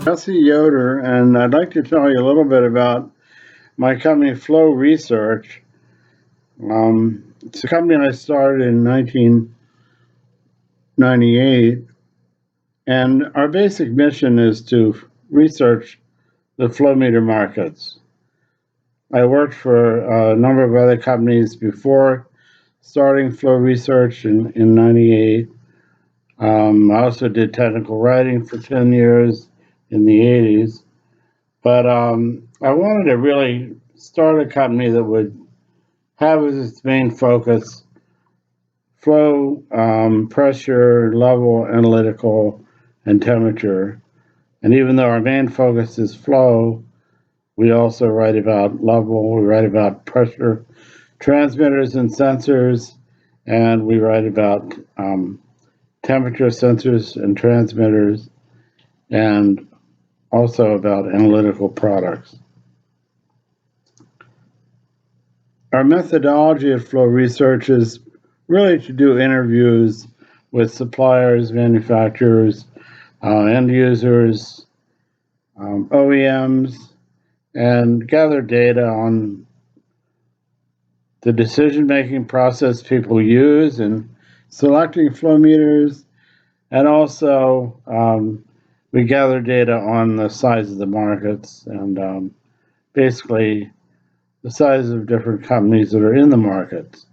Jesse Yoder, and I'd like to tell you a little bit about my company, Flow Research. It's a company I started in 1998, and our basic mission is to research the flow meter markets. I worked for a number of other companies before starting Flow Research in 98. I also did technical writing for 10 years in the 80s. But I wanted to really start a company that would have as its main focus flow, pressure, level, analytical, and temperature. And even though our main focus is flow, we also write about level, we write about pressure, transmitters and sensors, and we write about temperature sensors and transmitters, and also about analytical products. Our methodology at Flow Research is really to do interviews with suppliers, manufacturers, end users, OEMs, and gather data on the decision-making process people use in selecting flow meters, and also we gather data on the size of the markets and basically the size of different companies that are in the markets.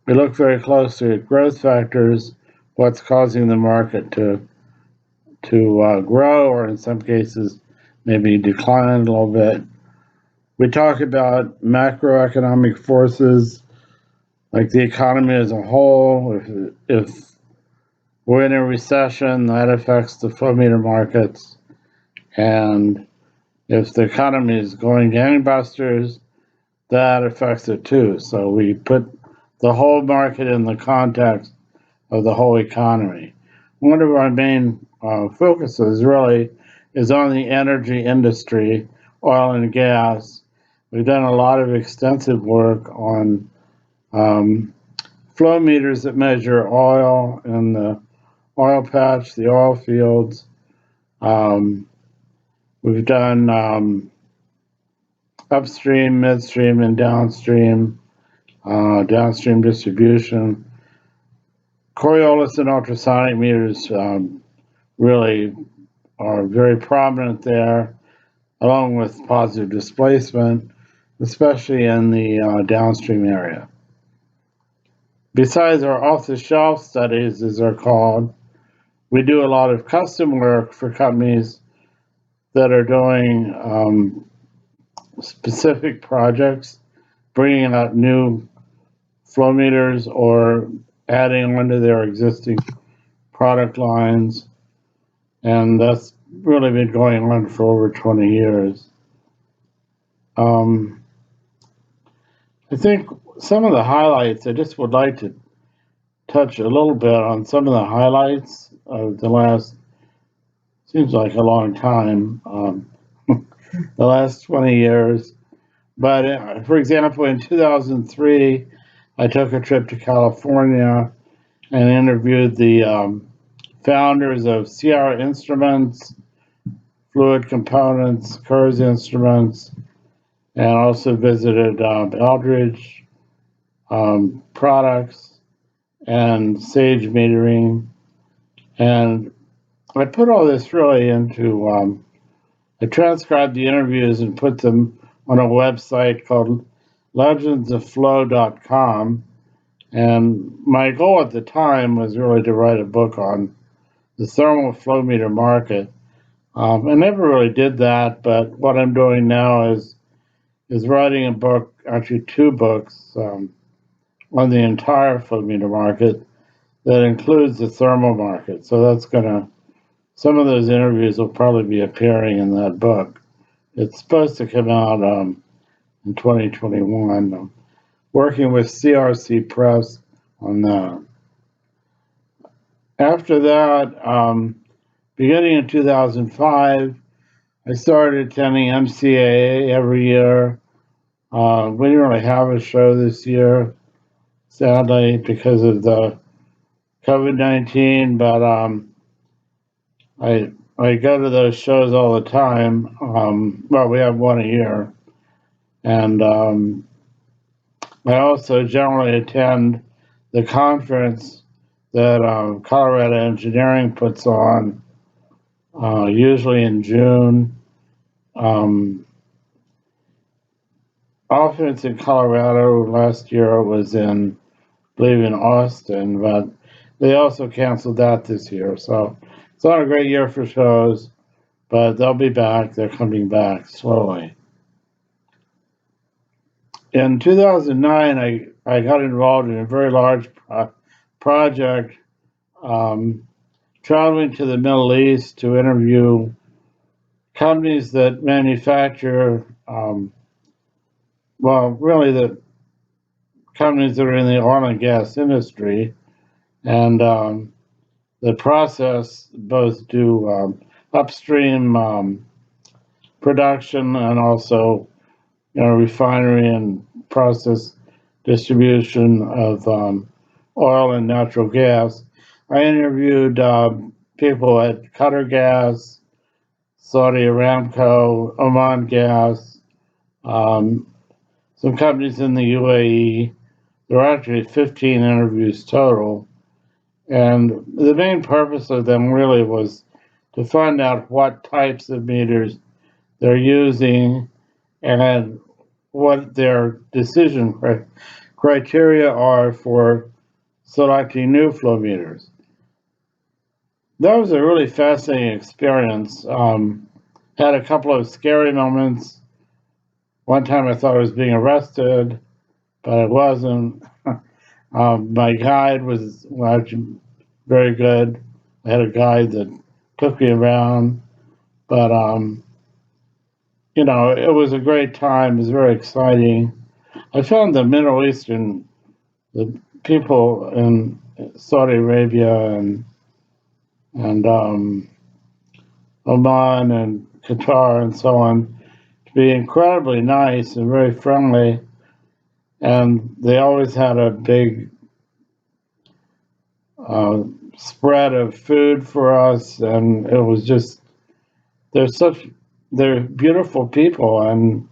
We look very closely at growth factors, what's causing the market to grow, or in some cases, maybe decline a little bit. We talk about macroeconomic forces, like the economy as a whole. If we're in a recession, that affects the flow meter markets. And if the economy is going gangbusters, that affects it too. So we put the whole market in the context of the whole economy. One of our main focuses really is on the energy industry, oil and gas. We've done a lot of extensive work on flow meters that measure oil in the oil patch, the oil fields. We've done upstream, midstream, and downstream distribution. Coriolis and ultrasonic meters really are very prominent there, along with positive displacement, especially in the downstream area. Besides our off-the-shelf studies, as they're called, we do a lot of custom work for companies that are doing specific projects, bringing out new flow meters or adding on to their existing product lines. And that's really been going on for over 20 years. I think some of the highlights, I just would like to touch a little bit on some of the highlights of the last, seems like a long time, the last 20 years. But for example, in 2003, I took a trip to California and interviewed the founders of Sierra Instruments, Fluid Components, Kurz Instruments, and also visited Eldridge Products and Sage Metering. And I put all this really into, I transcribed the interviews and put them on a website called legendsofflow.com. And my goal at the time was really to write a book on the thermal flow meter market. I never really did that, but what I'm doing now is writing a book, actually two books, on the entire flow meter market that includes the thermal market. So that's some of those interviews will probably be appearing in that book. It's supposed to come out in 2021. I'm working with CRC Press on that. After that, beginning in 2005, I started attending MCAA every year. We didn't really have a show this year, sadly, because of the COVID-19, but I I go to those shows all the time. Well, we have one a year, and I also generally attend the conference that Colorado Engineering puts on, usually in June. Um, Often it's in Colorado. Last year it was in, I believe, in Austin, but they also canceled that this year. So it's not a great year for shows, but they'll be back. They're coming back slowly. In 2009, I got involved in a very large project, um, traveling to the Middle East to interview companies that manufacture, well, really the companies that are in the oil and gas industry, and the process both do upstream production and also, refinery and process distribution of oil and natural gas. I interviewed people at Qatar Gas, Saudi Aramco, Oman Gas, um, some companies in the UAE. There were actually 15 interviews total. And the main purpose of them really was to find out what types of meters they're using and what their decision criteria are for selecting new flow meters. That was a really fascinating experience. Had a couple of scary moments. One time I thought I was being arrested, but I wasn't. My guide was actually very good. I had a guide that took me around, but it was a great time. It was very exciting. I found the Middle Eastern, the people in Saudi Arabia and Oman and Qatar and so on to be incredibly nice and very friendly. And they always had a big uh, spread of food for us, and it was just they're such they're beautiful people, and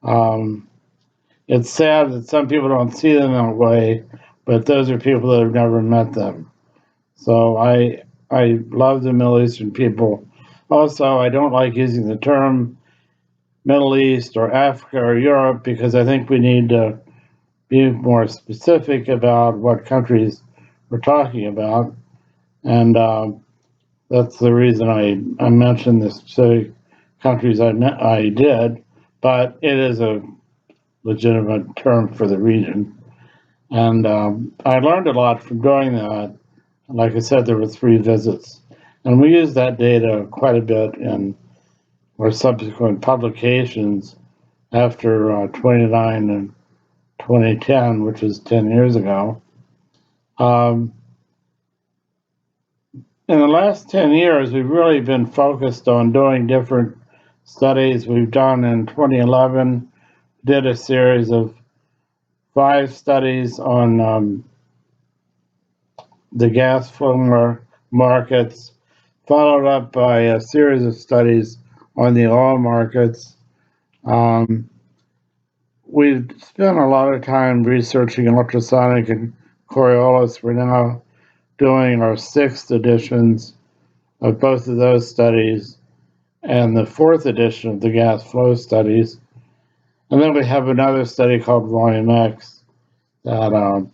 um, it's sad that some people don't see them that way, but those are people that have never met them. So I love the Middle Eastern people. Also, I don't like using the term Middle East or Africa or Europe because I think we need to be more specific about what countries we're talking about, and that's the reason I mentioned the specific countries I did, but it is a legitimate term for the region. And I learned a lot from doing that. Like I said, there were 3 visits. And we used that data quite a bit in our subsequent publications after 29 and 2010, which was 10 years ago. Um, in the last 10 years, we've really been focused on doing different studies. We've done in 2011, did a series of 5 studies on the gas flow markets, followed up by a series of studies on the oil markets. Um, we've spent a lot of time researching ultrasonic and Coriolis. We're now doing our 6th editions of both of those studies and the 4th edition of the gas flow studies. And then we have another study called Volume X that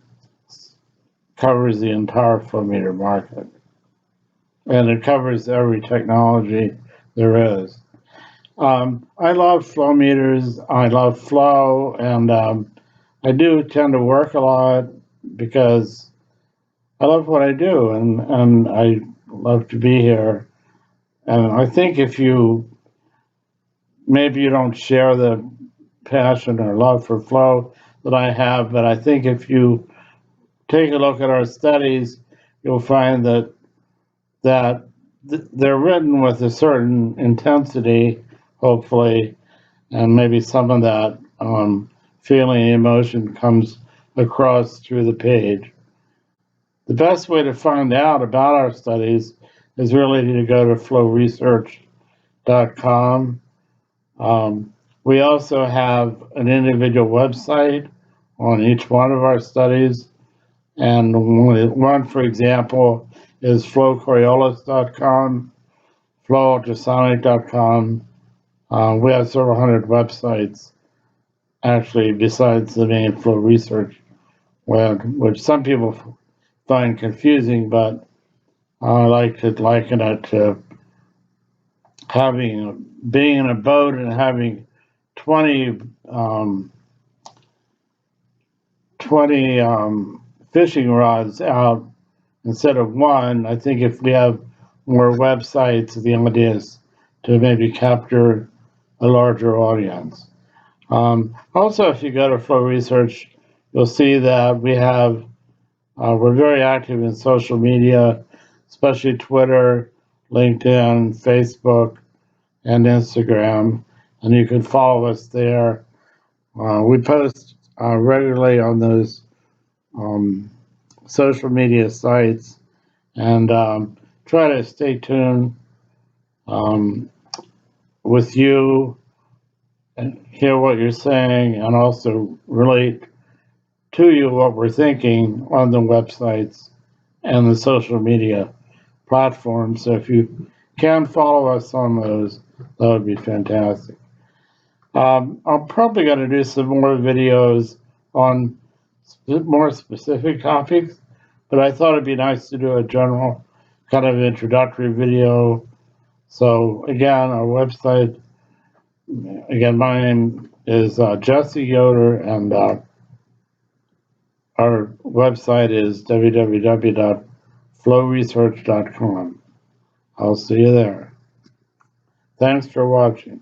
covers the entire flow meter market. And it covers every technology there is. I love flow meters. I love flow, and I do tend to work a lot because I love what I do, and I love to be here. And I think if maybe you don't share the passion or love for flow that I have, but I think if you take a look at our studies, you'll find that they're written with a certain intensity, hopefully, and maybe some of that feeling and emotion comes across through the page. The best way to find out about our studies is really to go to flowresearch.com. We also have an individual website on each one of our studies. And one, for example, is flowcoriolis.com, flowultrasonic.com. We have several hundred websites, actually, besides the main Flow Research web, which some people find confusing, but I like to liken it to being in a boat and having 20 fishing rods out instead of one. I think if we have more websites, the idea is to maybe capture a larger audience. Also, if you go to Flow Research, you'll see that we're very active in social media, especially Twitter, LinkedIn, Facebook, and Instagram, and you can follow us there. We post regularly on those um, social media sites and try to stay tuned um, with you and hear what you're saying and also relate to you what we're thinking on the websites and the social media platforms. So if you can follow us on those, that would be fantastic. I'm probably going to do some more videos on more specific topics, but I thought it'd be nice to do a general kind of introductory video. So again, our website, again, my name is Jesse Yoder, and our website is www.flowresearch.com. I'll see you there. Thanks for watching.